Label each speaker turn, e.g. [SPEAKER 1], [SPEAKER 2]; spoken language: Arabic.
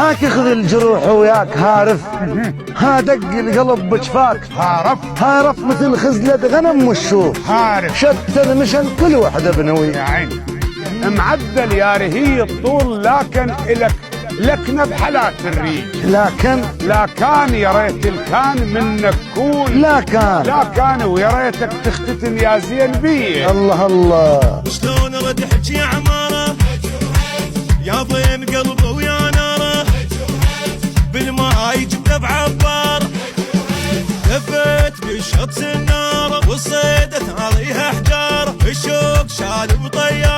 [SPEAKER 1] هاك خذ الجروح وياك هارف، ها دق القلب بجفاك هارف مثل خزلة غنم والشوف
[SPEAKER 2] هارف
[SPEAKER 1] شتى مشن كل وحدة بنوي.
[SPEAKER 2] يا عيني معدل يا رهي الطول، لكن إلك لكنة بحالات الريج، لا كان يا ريت الكان منك كول،
[SPEAKER 1] لا كان
[SPEAKER 2] ويا ريتك تختتن يا زين بيه.
[SPEAKER 1] الله
[SPEAKER 3] شلون رد حجي عماره يا ضين قلبه ويا ناره، بالماي جبته بعبار لفت بشط النار وصيدت عليها حجار، الشوق شال بطيار